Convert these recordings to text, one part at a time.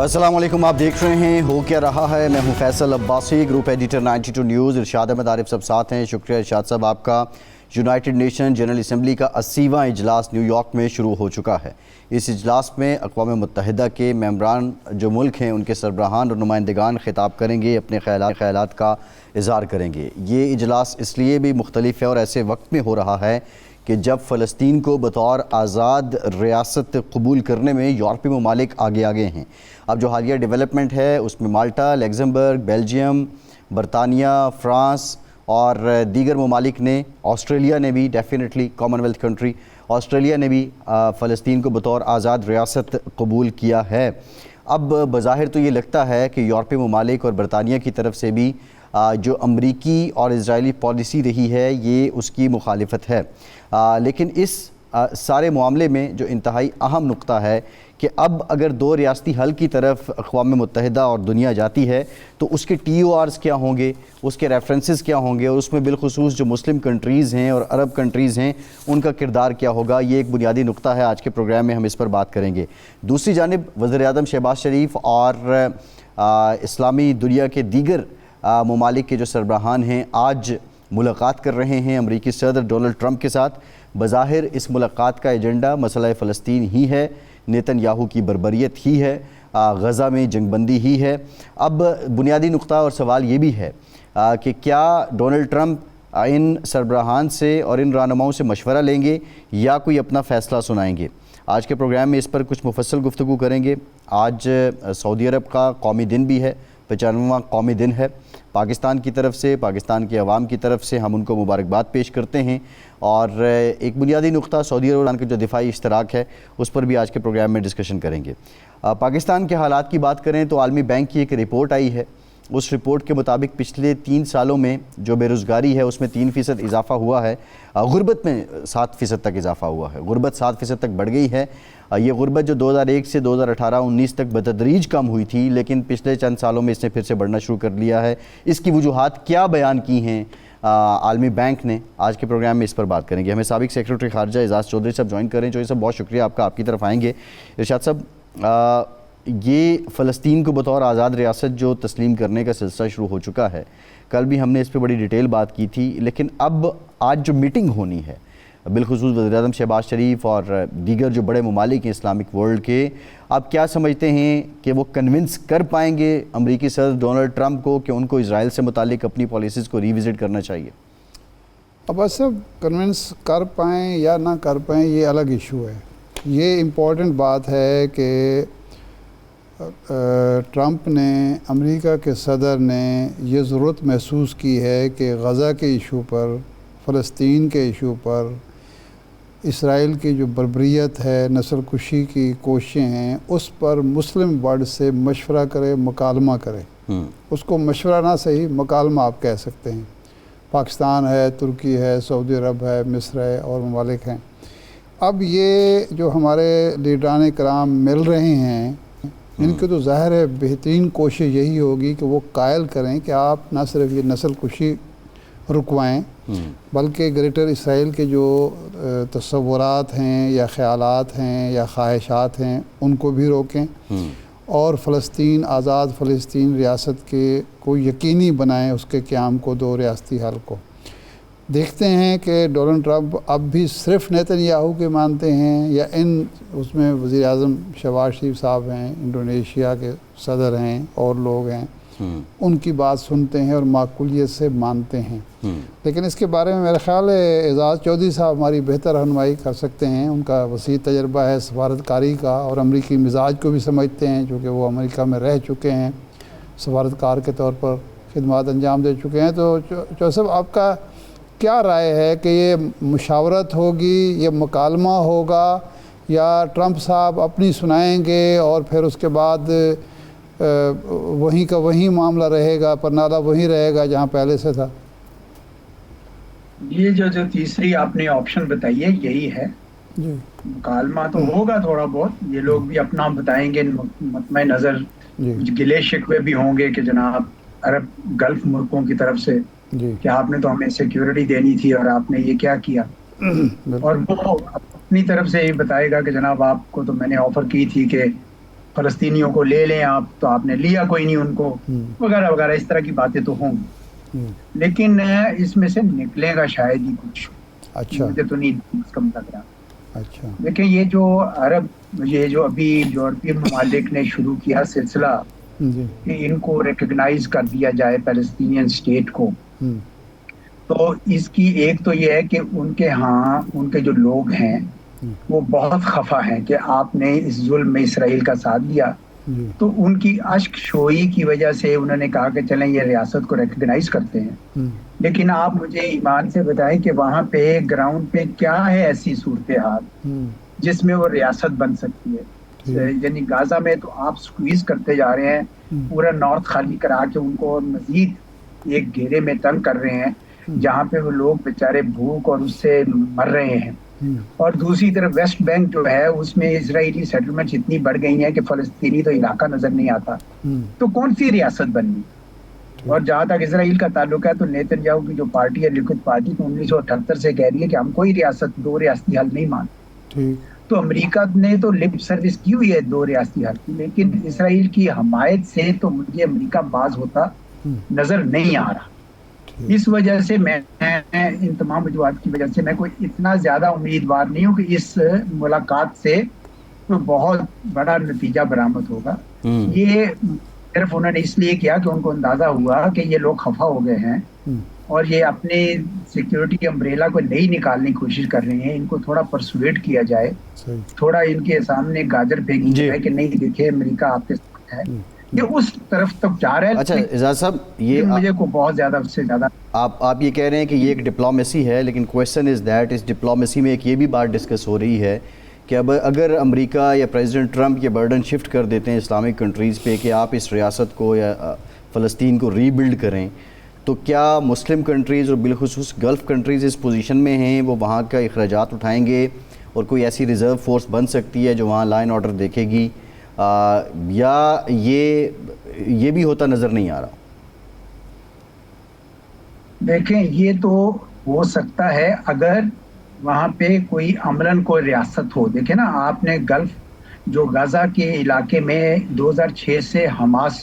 السلام علیکم، آپ دیکھ رہے ہیں ہو کیا رہا ہے۔ میں ہوں Faisal Abbasi, group editor 92 news. Irshad Ahmed Arif صاحب ساتھ ہیں۔ شکریہ ارشاد صاحب آپ کا۔ یونائٹڈ نیشن جنرل اسمبلی کا 80واں اجلاس نیو یارک میں شروع ہو چکا ہے۔ اس اجلاس میں اقوام متحدہ کے ممبران جو ملک ہیں ان کے سربراہان اور نمائندگان خطاب کریں گے، اپنے خیالات کا اظہار کریں گے۔ یہ اجلاس اس لیے بھی مختلف ہے اور ایسے وقت میں ہو رہا ہے کہ جب فلسطین کو بطور آزاد ریاست قبول کرنے میں یورپی ممالک آگے ہیں۔ اب جو حالیہ ڈیولپمنٹ ہے اس میں مالٹا، لیگزمبرگ، بیلجیم، برطانیہ، فرانس اور دیگر ممالک نے، آسٹریلیا نے بھی definitely common wealth country, Australia نے بھی فلسطین کو بطور آزاد ریاست قبول کیا ہے۔ اب بظاہر تو یہ لگتا ہے کہ یورپی ممالک اور برطانیہ کی طرف سے بھی جو امریکی اور اسرائیلی پالیسی رہی ہے یہ اس کی مخالفت ہے، لیکن اس سارے معاملے میں جو انتہائی اہم نقطہ ہے کہ اب اگر دو ریاستی حل کی طرف اقوام متحدہ اور دنیا جاتی ہے تو اس کے ٹی او آرز کیا ہوں گے، اس کے ریفرنسز کیا ہوں گے، اور اس میں بالخصوص جو مسلم کنٹریز ہیں اور عرب کنٹریز ہیں ان کا کردار کیا ہوگا۔ یہ ایک بنیادی نقطہ ہے، آج کے پروگرام میں ہم اس پر بات کریں گے۔ دوسری جانب وزیر اعظم شہباز شریف اور اسلامی دنیا کے دیگر ممالک کے جو سربراہان ہیں آج ملاقات کر رہے ہیں امریکی صدر ڈونلڈ ٹرمپ کے ساتھ۔ بظاہر اس ملاقات کا ایجنڈا مسئلہ فلسطین ہی ہے، نیتن یاہو کی بربریت ہی ہے، غزہ میں جنگ بندی ہی ہے۔ اب بنیادی نقطہ اور سوال یہ بھی ہے کہ کیا ڈونلڈ ٹرمپ ان سربراہان سے اور ان رہنماؤں سے مشورہ لیں گے یا کوئی اپنا فیصلہ سنائیں گے؟ آج کے پروگرام میں اس پر کچھ مفصل گفتگو کریں گے۔ آج سعودی عرب کا قومی دن بھی ہے، 95واں قومی دن ہے۔ پاکستان کی طرف سے، پاکستان کے عوام کی طرف سے ہم ان کو مبارکباد پیش کرتے ہیں، اور ایک بنیادی نقطہ سعودی عرب کا جو دفاعی اشتراک ہے اس پر بھی آج کے پروگرام میں ڈسکشن کریں گے۔ پاکستان کے حالات کی بات کریں تو عالمی بینک کی ایک رپورٹ آئی ہے۔ اس رپورٹ کے مطابق پچھلے 3 سالوں میں جو بے روزگاری ہے اس میں 3% اضافہ ہوا ہے، غربت میں 7% تک اضافہ ہوا ہے، غربت 7% تک بڑھ گئی ہے۔ یہ غربت جو 2001 سے 2018-19 تک بتدریج کم ہوئی تھی، لیکن پچھلے چند سالوں میں اس نے پھر سے بڑھنا شروع کر لیا ہے۔ اس کی وجوہات کیا بیان کی ہیں عالمی بینک نے، آج کے پروگرام میں اس پر بات کریں گے۔ ہمیں سابق سیکرٹری خارجہ اعزاز چودھری صاحب جوائن کر رہے ہیں۔ چودھری صاحب بہت شکریہ آپ کا، آپ کی طرف آئیں گے۔ ارشاد صاحب، یہ فلسطین کو بطور آزاد ریاست جو تسلیم کرنے کا سلسلہ شروع ہو چکا ہے، کل بھی ہم نے اس پہ بڑی ڈیٹیل بات کی تھی، لیکن اب آج جو میٹنگ ہونی ہے بالخصوص وزیر اعظم شہباز شریف اور دیگر جو بڑے ممالک ہیں اسلامک ورلڈ کے، آپ کیا سمجھتے ہیں کہ وہ کنونس کر پائیں گے امریکی صدر ڈونلڈ ٹرمپ کو کہ ان کو اسرائیل سے متعلق اپنی پالیسیز کو ریوزٹ کرنا چاہیے؟ اب سب کنونس کر پائیں یا نہ کر پائیں یہ الگ ایشو ہے۔ یہ امپورٹنٹ بات ہے کہ ٹرمپ نے، امریکہ کے صدر نے یہ ضرورت محسوس کی ہے کہ غزہ کے ایشو پر، فلسطین کے ایشو پر، اسرائیل کی جو بربریت ہے، نسل کشی کی کوششیں ہیں، اس پر مسلم ورلڈ سے مشورہ کرے، مکالمہ کرے۔ اس کو مشورہ نہ صحیح، مکالمہ آپ کہہ سکتے ہیں۔ پاکستان ہے، ترکی ہے، سعودی عرب ہے، مصر ہے اور ممالک ہیں۔ اب یہ جو ہمارے لیڈران کرام مل رہے ہیں، ان کی تو ظاہر ہے بہترین کوشش یہی ہوگی کہ وہ قائل کریں کہ آپ نہ صرف یہ نسل کشی رکوائیں بلکہ گریٹر اسرائیل کے جو تصورات ہیں یا خیالات ہیں یا خواہشات ہیں ان کو بھی روکیں، اور فلسطین، آزاد فلسطین ریاست کے کو یقینی بنائیں، اس کے قیام کو، 2 ریاستی حل کو۔ دیکھتے ہیں کہ ڈونلڈ ٹرمپ اب بھی صرف نیتن یاہو کے مانتے ہیں یا اس میں وزیر اعظم شہباز شریف صاحب ہیں، انڈونیشیا کے صدر ہیں اور لوگ ہیں، ان کی بات سنتے ہیں اور معقولیت سے مانتے ہیں۔ لیکن اس کے بارے میں میرا خیال ہے اعزاز چودھری صاحب ہماری بہتر رہنمائی کر سکتے ہیں۔ ان کا وسیع تجربہ ہے سفارتکاری کا، اور امریکی مزاج کو بھی سمجھتے ہیں چونکہ وہ امریکہ میں رہ چکے ہیں، سفارتکار کے طور پر خدمات انجام دے چکے ہیں۔ تو چودھری صاحب آپ کا کیا رائے ہے کہ یہ مشاورت ہوگی، یہ مکالمہ ہوگا، یا ٹرمپ صاحب اپنی سنائیں گے اور پھر اس کے بعد وہیں کا وہیں معاملہ رہے گا، پرنالہ وہیں رہے گا جہاں پہلے سے تھا؟ یہ جو تیسری آپ نے آپشن بتائی ہے یہی ہے۔ جی، مکالمہ تو ہوگا تھوڑا بہت، یہ لوگ بھی اپنا بتائیں گے، مطمئن نظر کچھ گلے شکوے بھی ہوں گے کہ جناب عرب گلف ملکوں کی طرف سے کہ آپ نے تو ہمیں سیکیورٹی دینی تھی اور آپ نے یہ کیا کیا، اور وہ اپنی طرف سے یہ بتائے گا کہ جناب آپ کو تو میں نے آفر کی تھی کہ فلسطینیوں کو لے لیں آپ، تو آپ نے لیا کوئی نہیں ان کو، وغیرہ وغیرہ، اس طرح کی باتیں تو ہوں گی، لیکن اس میں سے نکلے گا شاید ہی کچھ. اچھا، مجھے تو نہیں کم لگ رہا. اچھا، دیکھیں یہ جو یہ جو ابھی یورپین ممالک نے شروع کیا سلسلہ جی، کہ ان کو ریکگنائز کر دیا جائے پیلسٹینین اسٹیٹ کو، تو اس کی ایک تو یہ ہے کہ ان کے ہاں ان کے جو لوگ ہیں وہ بہت خفا ہیں کہ آپ نے اس ظلم میں اسرائیل کا ساتھ دیا. جی، تو ان کی اشک شوئی کی وجہ سے انہوں نے کہا کہ چلیں یہ ریاست کو ریکگنائز کرتے ہیں. لیکن آپ مجھے ایمان سے بتائیں کہ وہاں پہ گراؤنڈ پہ کیا ہے ایسی صورتحال جس میں وہ ریاست بن سکتی ہے. یعنی غازہ میں تو آپ سکویز کرتے جا رہے ہیں، پورا نارتھ خالی کرا کے ان کو مزید ایک گھیرے میں تنگ کر رہے ہیں جہاں پہ وہ لوگ بیچارے بھوک اور اس سے مر رہے ہیں. اور دوسری طرف ویسٹ بینک جو ہے اس میں اسرائیلی سیٹلمنٹس اتنی بڑھ گئی ہیں کہ فلسطینی تو علاقہ نظر نہیں آتا. تو کون سی ریاست بننی؟ اور جہاں تک اسرائیل کا تعلق ہے تو نیتن یاہو کی جو پارٹی ہے لیکوڈ پارٹی تو 1978 سے کہہ رہی ہے کہ ہم کوئی ریاست دو ریاستی حل نہیں مانتے. تو امریکہ نے تو لپ سروس کی ہوئی ہے دو ریاستی حل کی، لیکن اسرائیل کی حمایت سے تو مجھے امریکہ باز ہوتا نظر نہیں آ رہا. اس وجہ سے میں ان تمام وجوہات کی وجہ سے میں کوئی اتنا زیادہ امیدوار نہیں ہوں کہ اس ملاقات سے کوئی بہت بڑا نتیجہ برآمد ہوگا. یہ صرف انہوں نے اس لیے کیا کہ ان کو اندازہ ہوا کہ یہ لوگ خفا ہو گئے ہیں اور یہ اپنے سیکیورٹی امبریلا کو نہیں نکالنے کی کوشش کر رہے ہیں. ان کو تھوڑا پرسویٹ کیا جائے، تھوڑا ان کے سامنے گاجر پھینکی جائے کہ نہیں دیکھیں امریکہ آپ کے ساتھ ہے. یہ اس طرف تک جا رہا ہے. اچھا اعجاز صاحب، یہ مجھے کو بہت زیادہ اس سے زیادہ آپ یہ کہہ رہے ہیں کہ یہ ایک ڈپلومیسی ہے، لیکن کویسچن از دیٹ اس ڈپلومیسی میں ایک یہ بھی بات ڈسکس ہو رہی ہے کہ اب اگر امریکہ یا پریزیڈنٹ ٹرمپ یہ برڈن شفٹ کر دیتے ہیں اسلامک کنٹریز پہ کہ آپ اس ریاست کو یا فلسطین کو ری بلڈ کریں، تو کیا مسلم کنٹریز اور بالخصوص گلف کنٹریز اس پوزیشن میں ہیں وہ وہاں کا اخراجات اٹھائیں گے اور کوئی ایسی ریزرو فورس بن سکتی ہے جو وہاں لا اینڈ آرڈر دیکھے گی، یا یہ بھی ہوتا نظر نہیں آ رہا؟ دیکھیں یہ تو ہو سکتا ہے اگر وہاں پہ کوئی عملاً کوئی ریاست ہو. دیکھیں نا آپ نے گلف جو غزہ کے علاقے میں 2006 سے حماس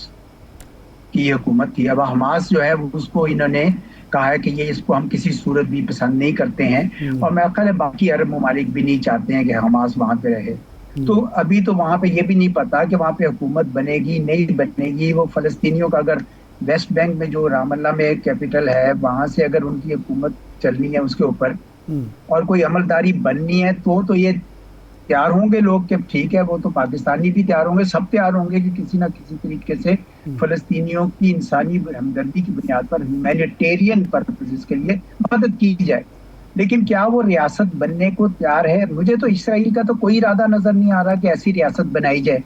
کی حکومت تھی، اب حماس جو ہے اس کو انہوں نے کہا ہے کہ یہ اس کو ہم کسی صورت بھی پسند نہیں کرتے ہیں، اور میرا خیال ہے باقی عرب ممالک بھی نہیں چاہتے ہیں کہ حماس وہاں پہ رہے. تو ابھی تو وہاں پہ یہ بھی نہیں پتا کہ وہاں پہ حکومت بنے گی نہیں بنے گی. وہ فلسطینیوں کا اگر ویسٹ بینک میں جو رام اللہ میں ایک کیپٹل ہے وہاں سے اگر ان کی حکومت چلنی ہے اس کے اوپر اور کوئی عملداری بننی ہے تو یہ تیار ہوں گے لوگ کہ ٹھیک ہے، وہ تو پاکستانی بھی تیار ہوں گے، سب تیار ہوں گے کہ کسی نہ کسی طریقے سے فلسطینیوں کی انسانی ہمدردی کی بنیاد پر ہیومینیٹیرین پرپسز کے لیے مدد کی جائے. لیکن کیا وہ ریاست بننے کو تیار ہے؟ مجھے تو اسرائیل کا تو کوئی ارادہ نظر نہیں آ رہا کہ ایسی ریاست بنائی جائے.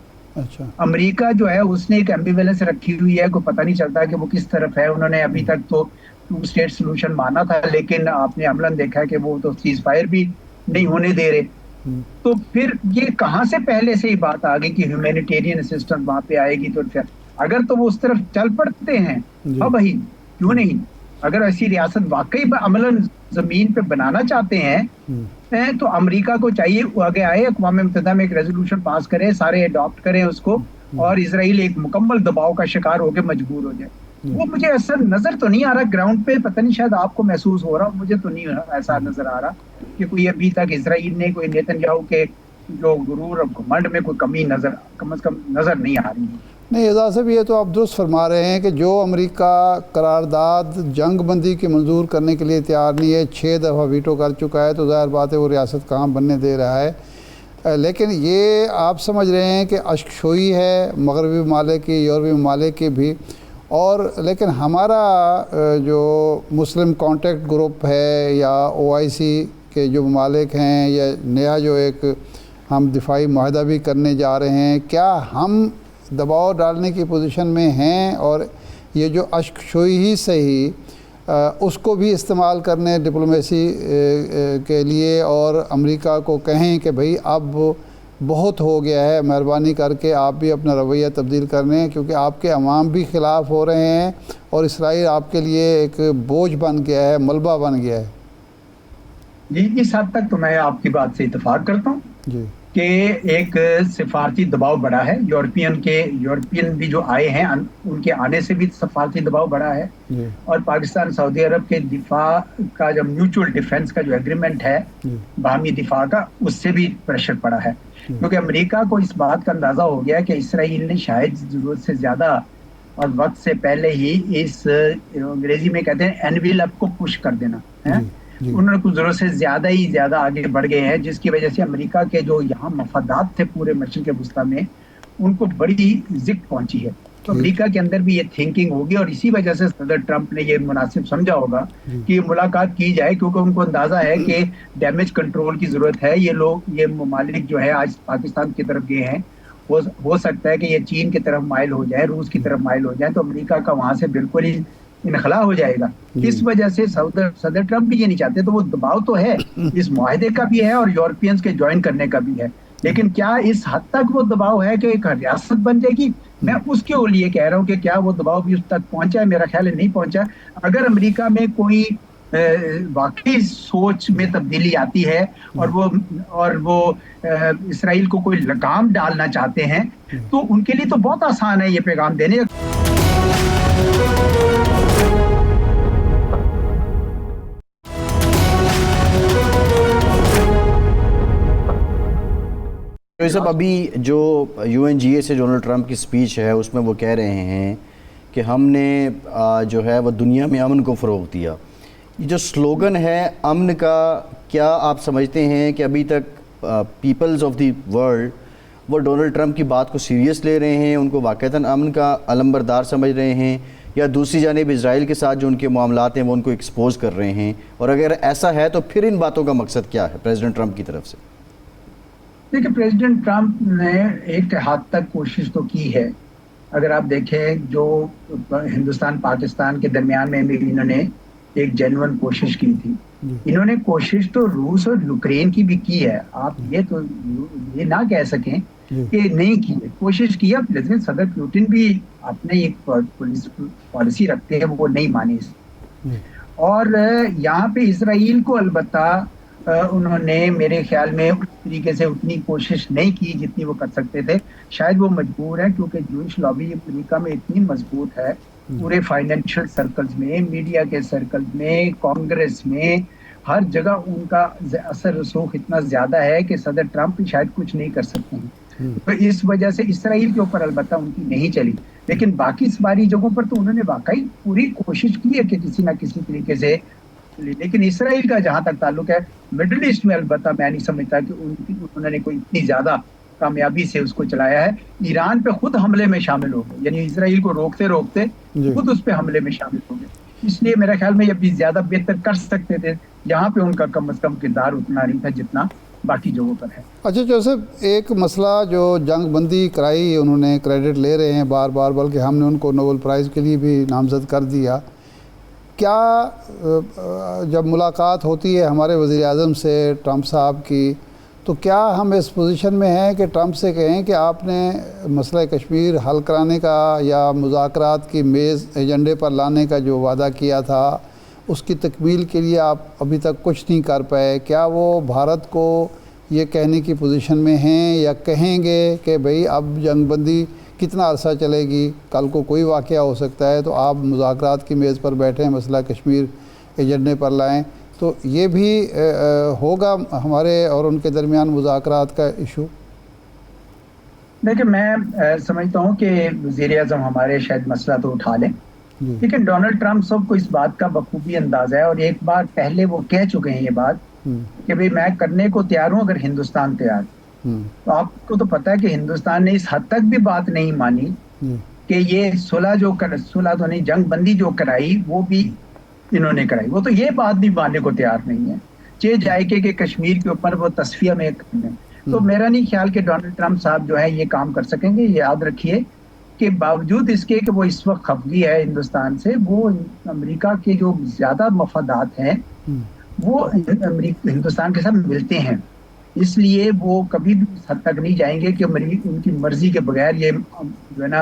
امریکہ جو ہے اس نے ایک ایمبیویلنس رکھی ہوئی ہے، کوئی پتہ نہیں چلتا کہ وہ کس طرف ہے. انہوں نے ابھی تک تو 2 اسٹیٹ سولوشن مانا تھا، لیکن آپ نے عملاً دیکھا کہ وہ تو سیز فائر بھی نہیں ہونے دے رہے. تو پھر یہ کہاں سے پہلے سے ہی بات آ گئی کہ ہیومینیٹیرین اسسٹنس وہاں پہ آئے گی؟ تو اگر تو وہ اس طرف چل پڑتے ہیں اب ہی کیوں نہیں، اگر ایسی ریاست واقعی عملاً زمین پہ بنانا چاہتے ہیں تو امریکہ کو چاہیے آگے آئے، اقوام متحدہ میں ایک ریزولوشن پاس کرے، سارے اڈاپٹ کریں اس کو، اور اسرائیل ایک مکمل دباؤ کا شکار ہو کے مجبور ہو جائے. وہ مجھے ایسا نظر تو نہیں آ رہا گراؤنڈ پہ، پتہ نہیں شاید آپ کو محسوس ہو رہا، مجھے تو نہیں ایسا نظر آ رہا کہ کوئی ابھی تک اسرائیل نے کوئی نیتن یاہو کے جو غرور اور گھمنڈ میں کوئی کمی کم از کم نظر نہیں آ رہی. نہیں اعجاز صاحب، یہ تو آپ درست فرما رہے ہیں کہ جو امریکہ قرارداد جنگ بندی کی منظور کرنے کے لیے تیار نہیں ہے، 6 دفعہ ویٹو کر چکا ہے، تو ظاہر بات ہے وہ ریاست کہاں بننے دے رہا ہے. لیکن یہ آپ سمجھ رہے ہیں کہ اشکشوئی ہے مغربی ممالک کی، یورپی ممالک کی بھی، اور لیکن ہمارا جو مسلم کانٹیکٹ گروپ ہے یا OIC کے جو ممالک ہیں، یا نیا جو ایک ہم دفاعی معاہدہ بھی کرنے جا رہے ہیں، کیا ہم دباؤ ڈالنے کی پوزیشن میں ہیں اور یہ جو اشکشوئی ہی صحیح اس کو بھی استعمال کرنے ڈپلومیسی کے لیے، اور امریکہ کو کہیں کہ بھئی اب بہت ہو گیا ہے، مہربانی کر کے آپ بھی اپنا رویہ تبدیل کر رہے ہیں کیونکہ آپ کے عوام بھی خلاف ہو رہے ہیں اور اسرائیل آپ کے لیے ایک بوجھ بن گیا ہے، ملبہ بن گیا ہے؟ جی اس حد تک تو میں آپ کی بات سے اتفاق کرتا ہوں. جی کہ ایک سفارتی دباؤ بڑھا ہے، یورپین بھی جو آئے ہیں ان کے آنے سے بھی سفارتی دباؤ بڑھا ہے، اور پاکستان سعودی عرب کے دفاع کا جو میوچل ڈیفنس کا جو ایگریمنٹ ہے باہمی دفاع کا، اس سے بھی پریشر پڑا ہے، کیونکہ امریکہ کو اس بات کا اندازہ ہو گیا کہ اسرائیل نے شاید ضرورت سے زیادہ اور وقت سے پہلے ہی اس انگریزی میں کہتے ہیں اینویلپ کو پش کر دینا ہے، انہوں نے کچھ ضرورت سے زیادہ ہی زیادہ آگے بڑھ گئے ہیں، جس کی وجہ سے امریکہ کے جو یہاں مفادات تھے پورے مشرق وسطیٰ میں ان کو بڑی ضد پہنچی ہے، تو امریکہ کے اندر بھی یہ تھنکنگ ہوگی، اور اسی وجہ سے صدر ٹرمپ نے یہ مناسب سمجھا ہوگا کہ یہ ملاقات کی جائے، کیونکہ ان کو اندازہ ہے کہ ڈیمیج کنٹرول کی ضرورت ہے، یہ ممالک جو ہے آج پاکستان کی طرف گئے ہیں، ہو سکتا ہے کہ یہ چین کی طرف مائل ہو جائے، روس کی طرف مائل ہو جائے، تو امریکہ کا وہاں سے بالکل ہی انخلا ہو جائے گا، اس وجہ سے صدر ٹرمپ بھی یہ نہیں چاہتے، تو وہ دباؤ تو ہے اس معاہدے کا بھی ہے اور یورپینز کے جوائن کرنے کا بھی ہے، لیکن کیا اس حد تک وہ دباؤ ہے کہ ایک ریاست بن جائے گی؟ میں اس کے لیے کہہ رہا ہوں کہ کیا وہ دباؤ بھی اس تک پہنچا ہے، میرا خیال ہے نہیں پہنچا، اگر امریکہ میں کوئی واقعی سوچ میں تبدیلی آتی ہے اور وہ اسرائیل کو کوئی لگام ڈالنا چاہتے ہیں تو ان کے لیے تو بہت آسان ہے یہ پیغام دینے۔ صاحب ابھی جو UNGA سے ڈونلڈ ٹرمپ کی سپیچ ہے اس میں وہ کہہ رہے ہیں کہ ہم نے جو ہے وہ دنیا میں امن کو فروغ دیا، یہ جو سلوگن ہے امن کا، کیا آپ سمجھتے ہیں کہ ابھی تک پیپلز آف دی ورلڈ وہ ڈونلڈ ٹرمپ کی بات کو سیریس لے رہے ہیں، ان کو واقعتاً امن کا علمبردار سمجھ رہے ہیں، یا دوسری جانب اسرائیل کے ساتھ جو ان کے معاملات ہیں وہ ان کو ایکسپوز کر رہے ہیں، اور اگر ایسا ہے تو پھر ان باتوں کا مقصد کیا ہے پریزیڈنٹ ٹرمپ کی طرف سے؟ دیکھیں، پریزیڈنٹ ٹرمپ نے ایک حد تک کوشش تو کی ہے، اگر آپ دیکھیں جو ہندوستان پاکستان کے درمیان میں بھی انہوں نے ایک جینوئن کوشش کی تھی، انہوں نے کوشش تو روس اور یوکرین کی بھی کی ہے، آپ یہ نہ کہہ سکیں کہ نہیں کی ہے، کوشش کی ہے، لیکن صدر پوٹن بھی اپنے ایک پالیسی رکھتے ہیں، وہ نہیں مانی، اور یہاں پہ اسرائیل کو البتہ انہوں نے میرے خیال میں اس طریقے سے اتنی کوشش نہیں کی جتنی وہ کر سکتے تھے، شاید وہ مجبور ہے کیونکہ جوئش لابی امریکہ میں اتنی مضبوط ہے، پورے فائنینشیل سرکلز میں، میڈیا کے سرکلز میں، کانگریس میں، ہر جگہ ان کا اثر رسوخ اتنا زیادہ ہے کہ صدر ٹرمپ شاید کچھ نہیں کر سکتے ہیں، تو اس وجہ سے اسرائیل کے اوپر البتہ ان کی نہیں چلی، لیکن باقی ساری جگہوں پر تو انہوں نے واقعی پوری کوشش کی ہے کہ کسی نہ کسی طریقے سے، لیکن اسرائیل کا جہاں تک تعلق ہے مڈل ایسٹ میں البتہ میں نہیں سمجھتا کہ انہوں نے کوئی اتنی زیادہ کامیابی سے اس کو چلایا ہے، ایران پہ خود حملے میں شامل ہو گئے، یعنی اسرائیل کو روکتے روکتے خود اس پہ حملے میں شامل ہو گئے، اس لیے میرا خیال میں یہ بھی زیادہ بہتر کر سکتے تھے، یہاں پہ ان کا کم از کم کردار اتنا نہیں تھا جتنا باقی جگہوں پر ہے۔ اچھا جوزف، ایک مسئلہ جو جنگ بندی کرائی انہوں نے کریڈٹ لے رہے ہیں بار بار، بلکہ ہم نے ان کو نوبل پرائز کے لیے بھی نامزد کر دیا، کیا جب ملاقات ہوتی ہے ہمارے وزیر اعظم سے ٹرمپ صاحب کی، تو کیا ہم اس پوزیشن میں ہیں کہ ٹرمپ سے کہیں کہ آپ نے مسئلہ کشمیر حل کرانے کا یا مذاکرات کی میز ایجنڈے پر لانے کا جو وعدہ کیا تھا اس کی تکمیل کے لیے آپ ابھی تک کچھ نہیں کر پائے؟ کیا وہ بھارت کو یہ کہنے کی پوزیشن میں ہیں یا کہیں گے کہ بھئی اب جنگ بندی کتنا عرصہ چلے گی، کل کو کوئی واقعہ ہو سکتا ہے تو آپ مذاکرات کی میز پر بیٹھیں، مسئلہ کشمیر ایجنڈے پر لائیں؟ تو یہ بھی ہوگا ہمارے اور ان کے درمیان مذاکرات کا ایشو؟ دیکھیں، میں سمجھتا ہوں کہ وزیر اعظم ہمارے شاید مسئلہ تو اٹھا لیں، لیکن ڈونلڈ ٹرمپ صاحب کو اس بات کا بخوبی اندازہ ہے، اور ایک بار پہلے وہ کہہ چکے ہیں یہ بات کہ بھئی میں کرنے کو تیار ہوں اگر ہندوستان تیار، تو آپ کو تو پتہ ہے کہ ہندوستان نے اس حد تک بھی بات نہیں مانی کہ یہ صلح تو نہیں، جنگ بندی جو کرائی وہ بھی انہوں نے کرائی، وہ تو یہ بات بھی ماننے کو تیار نہیں ہے، چہ جائے کہ کشمیر کے اوپر وہ تصفیہ میں کریں، تو میرا نہیں خیال کہ ڈونلڈ ٹرمپ صاحب جو ہے یہ کام کر سکیں گے۔ یاد رکھیے کہ باوجود اس کے کہ وہ اس وقت خفگی ہے ہندوستان سے، وہ امریکہ کے جو زیادہ مفادات ہیں وہ ہندوستان کے ساتھ ملتے ہیں، اس لیے وہ کبھی بھی اس حد تک نہیں جائیں گے کہ ان کی مرضی کے بغیر یہ جو ہے نا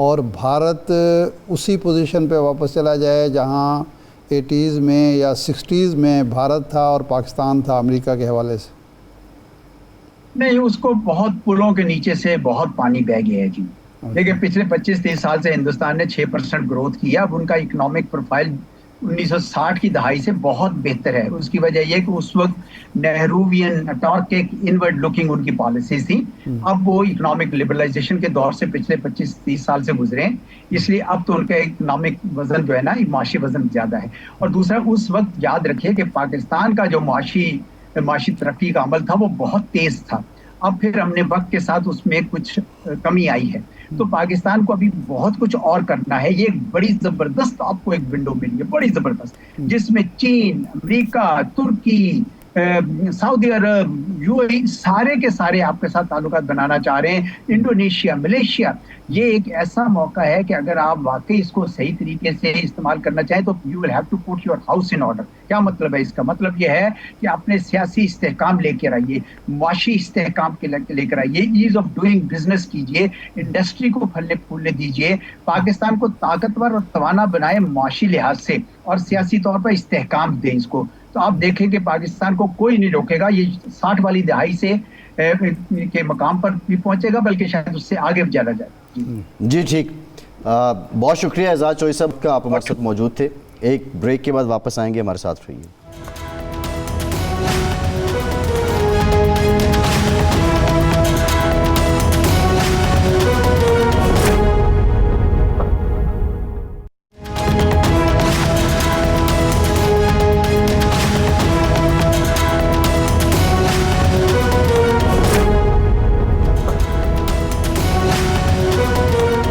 اور بھارت اسی پوزیشن پہ واپس چلا جائے جہاں 80s میں یا 60s میں بھارت تھا اور پاکستان تھا امریکہ کے حوالے سے؟ نہیں، اس کو بہت پلوں کے نیچے سے بہت پانی بہہ گیا ہے جی. دیکھیں پچھلے 25-30 سال سے ہندوستان نے 6% گروتھ کیا. اب ان کا اکنامک پروفائل 1960 کی دہائی سے بہت بہتر ہے. اس کی وجہ یہ کہ اس وقت نہرووین ٹارک انورڈ لوکنگ ان کی پالیسیز تھی. اب وہ اکنامک لبرلائزیشن کے دور سے پچھلے 25-30 سال سے گزرے ہیں، اس لیے اب تو ان کا اکنامک وزن جو ہے نا، معاشی وزن زیادہ ہے. اور دوسرا، اس وقت یاد رکھیے کہ پاکستان کا جو معاشی ترقی کا عمل تھا وہ بہت تیز تھا. اب پھر ہم نے وقت کے ساتھ اس میں کچھ کمی آئی ہے. تو پاکستان کو ابھی بہت کچھ اور کرنا ہے. یہ ایک بڑی زبردست آپ کو ایک ونڈو ملی ہے، بڑی زبردست، جس میں چین، امریکہ، ترکی، سعودی عرب، UAE سارے کے سارے آپ کے ساتھ تعلقات بنانا چاہ رہے ہیں، انڈونیشیا، ملیشیا. یہ ایک ایسا موقع ہے کہ اگر آپ واقعی اس کو صحیح طریقے سے استعمال کرنا چاہیں تو you will have to put your house in order. کیا مطلب ہے اس کا؟ مطلب یہ ہے کہ اپنے سیاسی استحکام لے کر آئیے، معاشی استحکام لے کر آئیے، ایز آف ڈوئنگ بزنس کیجیے، انڈسٹری کو پھلنے پھولنے دیجیے، پاکستان کو طاقتور اور توانا بنائے معاشی لحاظ سے، اور سیاسی طور پر استحکام دیں اس کو. تو آپ دیکھیں کہ پاکستان کو کوئی نہیں روکے گا. یہ 60 والی دہائی سے کے مقام پر بھی پہنچے گا، بلکہ شاید اس سے آگے بھی چلا جائے. جی ٹھیک، بہت شکریہ اعزاز چوئی صاحب کا، آپ ہمارے ساتھ موجود تھے. ایک بریک کے بعد واپس آئیں گے، ہمارے ساتھ رہیے.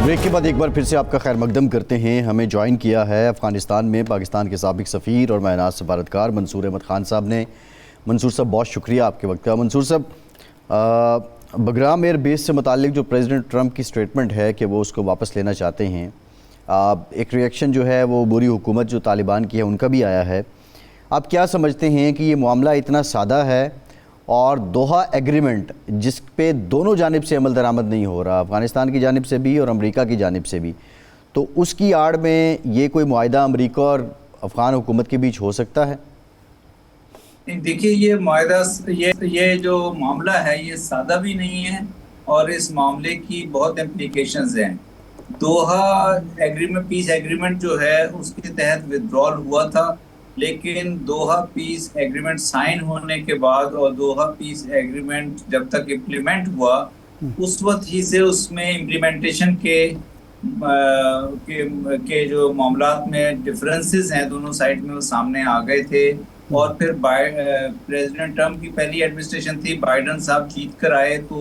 بریک کے بعد ایک بار پھر سے آپ کا خیر مقدم کرتے ہیں. ہمیں جوائن کیا ہے افغانستان میں پاکستان کے سابق سفیر اور معنیٰ سفارتکار منصور احمد خان صاحب نے. منصور صاحب بہت شکریہ آپ کے وقت کا. منصور صاحب، بگرام ایئر بیس سے متعلق جو پریزیڈنٹ ٹرمپ کی سٹیٹمنٹ ہے کہ وہ اس کو واپس لینا چاہتے ہیں، ایک ریئیکشن جو ہے وہ بری حکومت جو طالبان کی ہے ان کا بھی آیا ہے. آپ کیا سمجھتے ہیں کہ یہ معاملہ اتنا سادہ ہے اور دوحہ ایگریمنٹ جس پہ دونوں جانب سے عمل درآمد نہیں ہو رہا، افغانستان کی جانب سے بھی اور امریکہ کی جانب سے بھی، تو اس کی آڑ میں یہ کوئی معاہدہ امریکہ اور افغان حکومت کے بیچ ہو سکتا ہے؟ دیکھیے، یہ معاہدہ، یہ جو معاملہ ہے یہ سادہ بھی نہیں ہے، اور اس معاملے کی بہت امپلیکیشنز ہیں. دوحہ ایگریمنٹ، پیس ایگریمنٹ جو ہے اس کے تحت ودرال ہوا تھا، لیکن دوحہ پیس ایگریمنٹ سائن ہونے کے بعد اور دوحہ پیس ایگریمنٹ جب تک امپلیمنٹ ہوا اس وقت ہی سے اس میں امپلیمنٹیشن کے جو معاملات میں ڈفرینسز ہیں دونوں سائڈ میں وہ سامنے آ گئے تھے. اور پھر پریزیڈنٹ ٹرمپ کی پہلی ایڈمنسٹریشن تھی، بائیڈن صاحب جیت کر آئے تو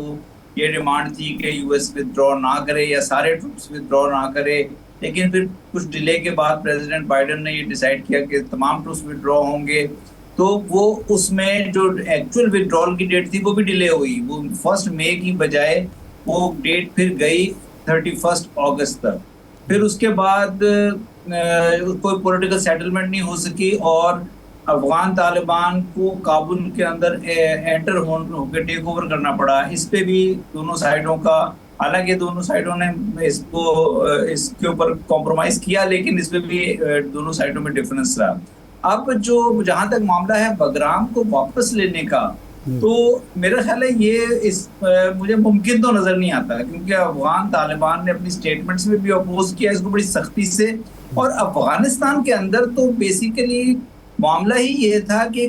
یہ ڈیمانڈ تھی کہ US ودرا نہ کرے یا سارے ٹروپس ودرا نہ کرے. لیکن پھر کچھ ڈیلے کے بعد پریزیڈنٹ بائیڈن نے یہ ڈیسائیڈ کیا کہ تمام ٹروپس ودرا ہوں گے. تو وہ اس میں جو ایکچوئل ودرال کی ڈیٹ تھی وہ بھی ڈیلے ہوئی، وہ 1 مئی کی بجائے وہ ڈیٹ پھر گئی 31 اگست تک. پھر اس کے بعد کوئی پولیٹیکل سیٹلمنٹ نہیں ہو سکی اور افغان طالبان کو کابل کے اندر انٹر ہو کے ٹیک اوور کرنا پڑا. اس پہ بھی دونوں سائڈوں کا، حالانکہ دونوں سائڈوں نے اس کے اوپر کمپرومائز کیا، لیکن اس پہ بھی دونوں سائڈوں میں ڈفرینس رہا. اب جو جہاں تک معاملہ ہے بگرام کو واپس لینے کا، تو میرا خیال ہے یہ مجھے ممکن تو نظر نہیں آتا، کیونکہ افغان طالبان نے اپنی سٹیٹمنٹس میں بھی اپوز کیا اس کو بڑی سختی سے. اور افغانستان کے اندر تو بیسیکلی معاملہ ہی یہ تھا کہ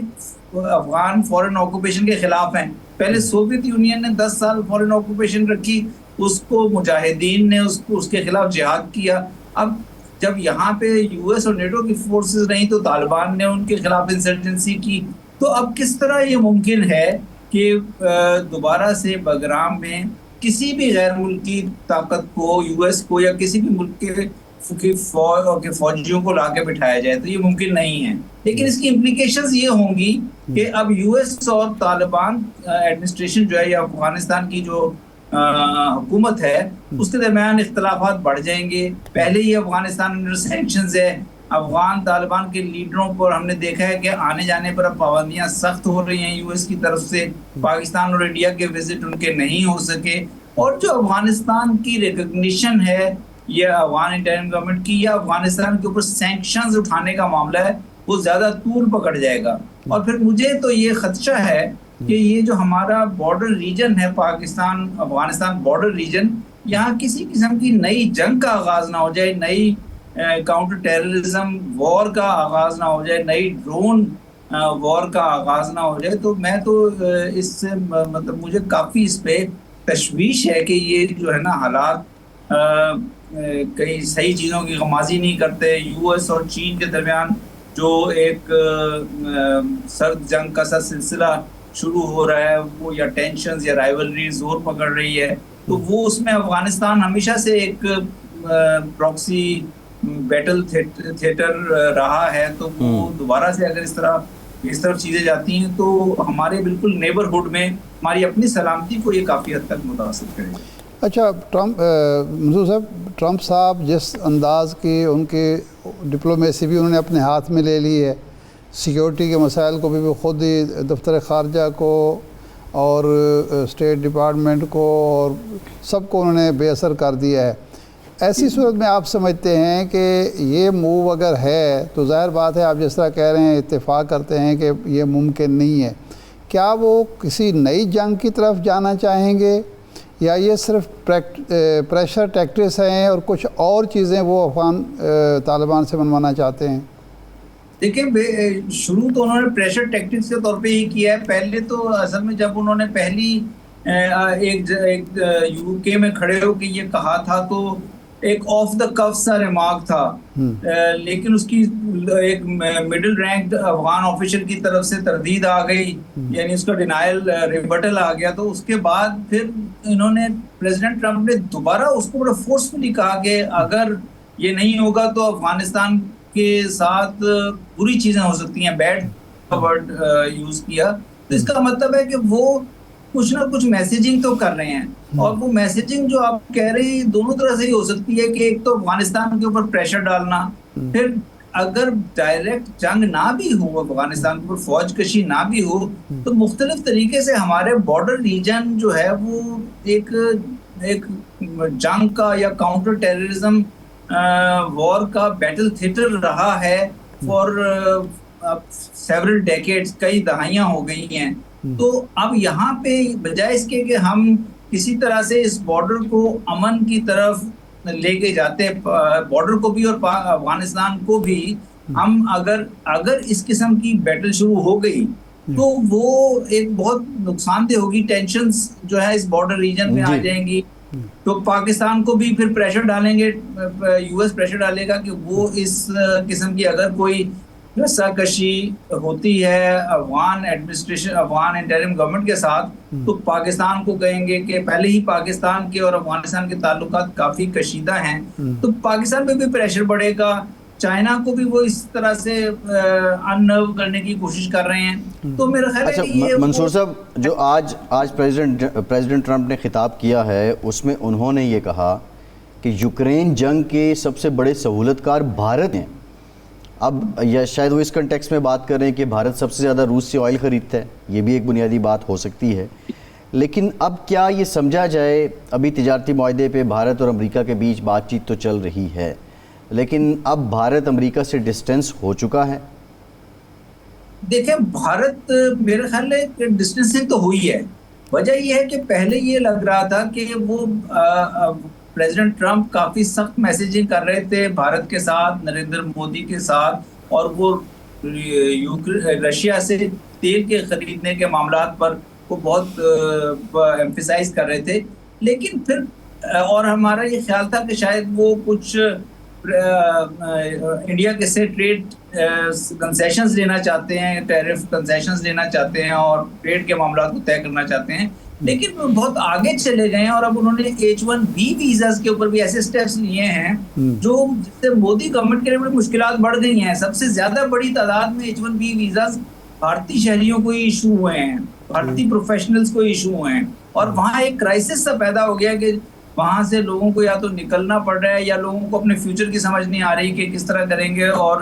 افغان فورن آکوپیشن کے خلاف ہیں. پہلے سوویت یونین نے 10 سال فورن آکوپیشن رکھی، اس کو مجاہدین نے اس کے خلاف جہاد کیا. اب جب یہاں پہ US اور نیٹو کی فورسز نہیں تو طالبان نے ان کے خلاف انسرجنسی کی. تو اب کس طرح یہ ممکن ہے کہ دوبارہ سے بگرام میں کسی بھی غیر ملکی طاقت کو، US کو یا کسی بھی ملک کے فوجیوں کو لا کے بٹھایا جائے؟ تو یہ ممکن نہیں ہے. لیکن اس کی امپلیکیشنز یہ ہوں گی کہ اب US اور طالبان ایڈمنسٹریشن جو ہے یا افغانستان کی جو حکومت ہے اس کے درمیان اختلافات بڑھ جائیں گے. پہلے ہی افغانستان انڈر سینکشنز ہے. افغان طالبان کے لیڈروں پر ہم نے دیکھا ہے کہ آنے جانے پر اب پابندیاں سخت ہو رہی ہیں US کی طرف سے. پاکستان اور انڈیا کے وزٹ ان کے نہیں ہو سکے. اور جو افغانستان کی ریکگنیشن ہے یہ افغان انٹرم گورنمنٹ کی یا افغانستان کے اوپر سینکشنز اٹھانے کا معاملہ ہے وہ زیادہ طول پکڑ جائے گا. اور پھر مجھے تو یہ خدشہ ہے کہ یہ جو ہمارا بارڈر ریجن ہے پاکستان افغانستان بارڈر ریجن, یہاں کسی قسم کی نئی جنگ کا آغاز نہ ہو جائے, نئی کاؤنٹر ٹیررزم وار کا آغاز نہ ہو جائے, نئی ڈرون وار کا آغاز نہ ہو جائے. تو میں تو اس سے مطلب مجھے کافی اس پہ تشویش ہے کہ یہ جو ہے نا حالات کئی صحیح چیزوں کی غمازی نہیں کرتے. یو ایس اور چین کے درمیان جو ایک سرد جنگ کا سا سلسلہ شروع ہو رہا ہے وہ یا ٹینشنز یا رائیولری زور پکڑ رہی ہے, تو وہ اس میں افغانستان ہمیشہ سے ایک پراکسی بیٹل تھیٹر رہا ہے. تو وہ دوبارہ سے اگر اس طرف چیزیں جاتی ہیں تو ہمارے بالکل نیبرہڈ میں ہماری اپنی سلامتی کو یہ کافی حد تک متاثر کرے گا. اچھا منصور صاحب, ٹرمپ صاحب جس انداز کی ان کی ڈپلومیسی بھی انہوں نے اپنے ہاتھ میں لے لی ہے, سیکیورٹی کے مسائل کو بھی خود ہی دفتر خارجہ کو اور اسٹیٹ ڈپارٹمنٹ کو اور سب کو انہوں نے بے اثر کر دیا ہے. ایسی صورت میں آپ سمجھتے ہیں کہ یہ موو اگر ہے تو ظاہر بات ہے آپ جس طرح کہہ رہے ہیں اتفاق کرتے ہیں کہ یہ ممکن نہیں ہے, کیا وہ کسی نئی جنگ کی طرف جانا چاہیں گے یا یہ صرف پریشر ٹیکٹکس ہیں اور کچھ اور چیزیں وہ افغان طالبان سے منوانا چاہتے ہیں؟ دیکھیں شروع تو انہوں نے پریشر ٹیکٹکس کے طور پہ ہی کیا ہے. پہلے تو اصل میں جب انہوں نے پہلی ایک یو کے میں کھڑے ہو کے یہ کہا تھا تو ایک آف دا کف سا ریمارک تھا, لیکن اس کی ایک مڈل رینک افغان آفیشل کی طرف سے تردید آ گئی, یعنی اس کا ڈینائل ریبٹل آ گیا. تو اس کے بعد پھر انہوں نے پریزیڈنٹ ٹرمپ نے دوبارہ اس کو بڑا فورسفلی کہا کہ اگر یہ نہیں ہوگا تو افغانستان کے ساتھ بری چیزیں ہو سکتی ہیں, بیڈ کا ورڈ یوز کیا. تو اس کا مطلب ہے کہ وہ کچھ نہ کچھ میسیجنگ تو کر رہے ہیں, اور وہ میسیجنگ جو آپ کہہ رہے ہیں دونوں طرح سے ہی ہو سکتی ہے کہ ایک تو افغانستان کے اوپر پریشر ڈالنا, پھر اگر ڈائریکٹ جنگ نہ بھی ہو افغانستان کے اوپر فوج کشی نہ بھی ہو تو مختلف طریقے سے ہمارے بارڈر ریجن جو ہے وہ ایک جنگ کا یا کاؤنٹر ٹیررزم وار کا بیٹل تھیٹر رہا ہے فار سیورل ڈیکیڈز, کئی دہائیاں ہو گئی ہیں. تو اب یہاں پہ بجائے اس کے کہ ہم کسی طرح سے اس بارڈر کو امن کی طرف لے کے جاتے, بارڈر کو بھی اور افغانستان کو بھی, ہم اگر اس قسم کی بیٹل شروع ہو گئی تو وہ ایک بہت نقصان دہ ہوگی. ٹینشنز جو ہے اس بارڈر ریجن میں آ جائیں گی, تو پاکستان کو بھی پھر پریشر ڈالیں گے, یو ایس پریشر ڈالے گا کہ وہ اس قسم کی اگر کوئی رسا کشی ہوتی ہے Afghan administration Afghan interim government کے ساتھ تو پاکستان کو کہیں گے کہ پہلے ہی پاکستان کے اور افغانستان کے تعلقات کافی کشیدہ ہیں, تو پاکستان پہ بھی پریشر بڑھے گا. چائنا کو بھی وہ اس طرح سے اننرو کرنے کی کوشش کر رہے ہیں. تو میرا خیال ہے کہ یہ منصور صاحب جو آج پریزیڈنٹ ٹرمپ نے خطاب کیا ہے اس میں انہوں نے یہ کہا کہ یوکرین جنگ کے سب سے بڑے سہولت کار بھارت ہیں. اب یا شاید وہ اس کنٹیکس میں بات کر رہے ہیں کہ بھارت سب سے زیادہ روس سے آئل خریدتا ہے, یہ بھی ایک بنیادی بات ہو سکتی ہے. لیکن اب کیا یہ سمجھا جائے, ابھی تجارتی معاہدے پہ بھارت اور امریکہ کے بیچ بات چیت تو چل رہی ہے, لیکن اب بھارت امریکہ سے ڈسٹینس ہو چکا ہے؟ دیکھیں بھارت میرے خیال ہے ڈسٹینسنگ تو ہوئی ہے. وجہ یہ ہے کہ پہلے یہ لگ رہا تھا کہ وہ پریزیڈنٹ ٹرمپ کافی سخت میسیجنگ کر رہے تھے بھارت کے ساتھ, نریندر مودی کے ساتھ, اور وہ رشیا سے تیل کے خریدنے کے معاملات پر وہ بہت ایمفیسائز کر رہے تھے. لیکن پھر اور ہمارا یہ خیال تھا کہ شاید وہ کچھ انڈیا کے سے ٹریڈ کنسیشنز لینا چاہتے ہیں, ٹیرف کنسیشنز لینا چاہتے ہیں اور ٹریڈ کے معاملات کو طے کرنا چاہتے ہیں. لیکن وہ بہت آگے چلے گئے ہیں اور اب انہوں نے H1B ویزاز کے اوپر بھی ایسے سٹیپس لیے ہیں جو جس سے مودی گورنمنٹ کے لیے بڑی مشکلات بڑھ گئی ہیں. سب سے زیادہ بڑی تعداد میں H1B ویزاز بھارتی شہریوں کو ہی ایشو ہوئے ہیں, بھارتی پروفیشنلز کو ایشو ہوئے ہیں, اور وہاں ایک کرائسس سا پیدا ہو گیا کہ وہاں سے لوگوں کو یا تو نکلنا پڑ رہا ہے یا لوگوں کو اپنے فیوچر کی سمجھ نہیں آ رہی کہ کس طرح کریں گے, اور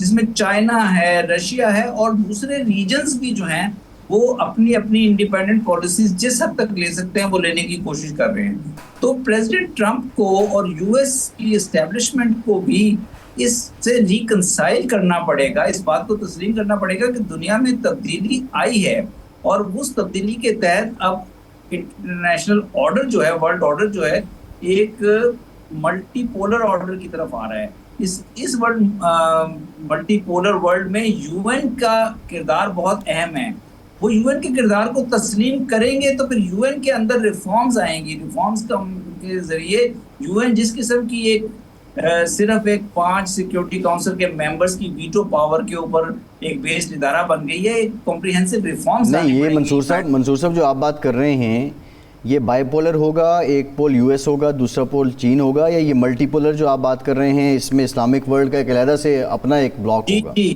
جس میں چائنا ہے، رشیا ہے اور دوسرے ریجنز بھی جو ہیں وہ اپنی اپنی انڈیپینڈنٹ پالیسیز جس حد تک لے سکتے ہیں وہ لینے کی کوشش کر رہے ہیں. تو پریزیڈنٹ ٹرمپ کو اور یو ایس کی اسٹیبلشمنٹ کو بھی اس سے ریکنسائل کرنا پڑے گا، اس بات کو تسلیم کرنا پڑے گا کہ دنیا میں تبدیلی آئی ہے اور اس تبدیلی کے تحت اب انٹرنیشنل آرڈر جو ہے، ورلڈ آرڈر جو ہے، ایک ملٹی پولر آرڈر کی طرف آ رہا ہے. اس ورلڈ ملٹی پولر ورلڈ میں یو این کا کردار بہت اہم ہے. وہ یو این کے کردار کو تسلیم کریں گے تو پھر یو این کے اندر ریفارمز آئیں گی. ریفارمز کے ذریعے یو این جس قسم کی ایک صرف ایک 5 سیکیورٹی کاؤنسل کے ممبرز کی ویٹو پاور کے اوپر ایک بیسڈ ادارہ بن گئی ہے، ایک کمپریہنسو ریفارمز نہیں. یہ منصور صاحب جو آپ بات کر رہے ہیں یہ بائی پولر ہوگا، ایک پول یو ایس ہوگا، دوسرا پول چین ہوگا، یا یہ ملٹی پولر جو آپ بات کر رہے ہیں اس میں اسلامک ورلڈ کا ایک علیحدہ سے اپنا ایک بلاک ہوگا؟ جی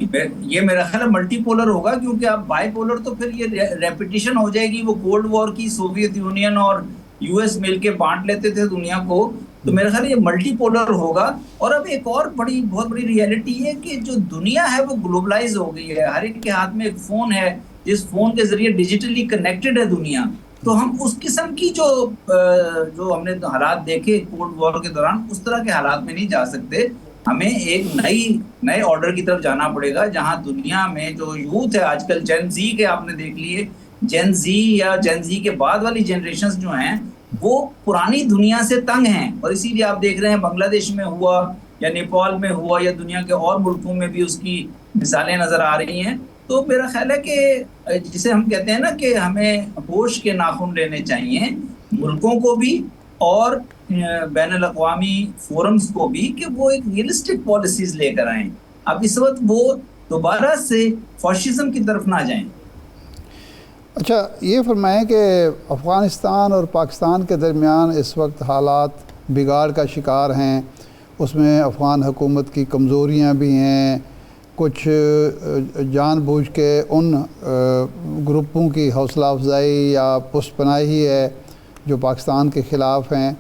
یہ میرا خیال ہے ملٹی پولر ہوگا، کیونکہ آپ بائی پولر تو پھر یہ ریپیٹیشن ہو جائے گی. وہ کولڈ وار کی سوویت یونین اور یو ایس مل کے بانٹ لیتے تھے دنیا کو، تو میرا خیال ہے یہ ملٹی پولر ہوگا. اور اب ایک اور بہت بڑی ریئلٹی ہے کہ جو دنیا ہے وہ گلوبلائز ہو گئی ہے. ہر ایک کے ہاتھ میں ایک فون ہے، جس فون کے ذریعے ڈیجیٹلی کنیکٹڈ ہے دنیا. تو ہم اس قسم کی جو ہم نے حالات دیکھے کولڈ وار کے دوران، اس طرح کے حالات میں نہیں جا سکتے. ہمیں ایک نئے آرڈر کی طرف جانا پڑے گا، جہاں دنیا میں جو یوتھ ہے آج کل، جین زی کے آپ نے دیکھ لیے، جین زی یا جین زی کے بعد والی جنریشنز جو ہیں وہ پرانی دنیا سے تنگ ہیں. اور اسی لیے آپ دیکھ رہے ہیں بنگلہ دیش میں ہوا یا نیپال میں ہوا یا دنیا کے اور ملکوں میں بھی اس کی مثالیں نظر آ رہی ہیں. تو میرا خیال ہے کہ جسے ہم کہتے ہیں نا کہ ہمیں ہوش کے ناخن لینے چاہیے ملکوں کو بھی اور بین الاقوامی فورمز کو بھی، کہ وہ ایک ریئلسٹک پالیسیز لے کر آئیں. اب اس وقت وہ دوبارہ سے فاشزم کی طرف نہ جائیں. اچھا یہ فرمائیں کہ افغانستان اور پاکستان کے درمیان اس وقت حالات بگاڑ کا شکار ہیں، اس میں افغان حکومت کی کمزوریاں بھی ہیں، کچھ جان بوجھ کے ان گروپوں کی حوصلہ افزائی یا پشت پناہی ہے جو پاکستان کے خلاف ہیں.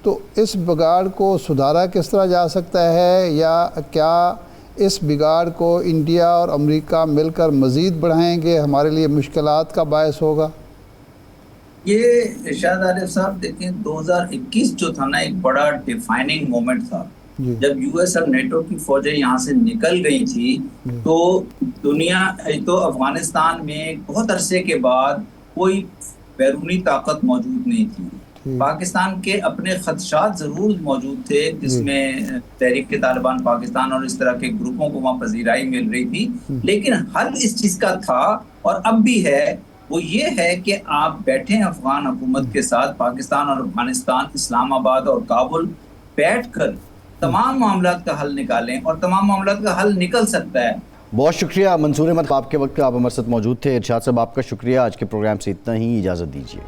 تو اس بگاڑ کو سدھارا کس طرح جا سکتا ہے، یا کیا اس بگاڑ کو انڈیا اور امریکہ مل کر مزید بڑھائیں گے، ہمارے لیے مشکلات کا باعث ہوگا؟ یہ ارشاد عارف صاحب دیکھیں 2021 جو تھا نا ایک بڑا ڈیفائننگ مومنٹ تھا. جب یو ایس اور نیٹو کی فوجیں یہاں سے نکل گئی تھی تو تو افغانستان میں بہت عرصے کے بعد کوئی بیرونی طاقت موجود نہیں تھی. پاکستان کے اپنے خدشات ضرور موجود تھے، جس میں تحریک طالبان پاکستان اور اس طرح کے گروپوں کو وہاں پذیرائی مل رہی تھی، لیکن حل اس چیز کا تھا اور اب بھی ہے، وہ یہ ہے کہ آپ بیٹھیں افغان حکومت کے ساتھ، پاکستان اور افغانستان، اسلام آباد اور کابل بیٹھ کر تمام معاملات کا حل نکالیں، اور تمام معاملات کا حل نکل سکتا ہے. بہت شکریہ منصور احمد، آپ کے وقت آپ ہمارے ساتھ موجود تھے. ارشاد صاحب آپ کا شکریہ. آج کے پروگرام سے اتنا ہی، اجازت دیجیے.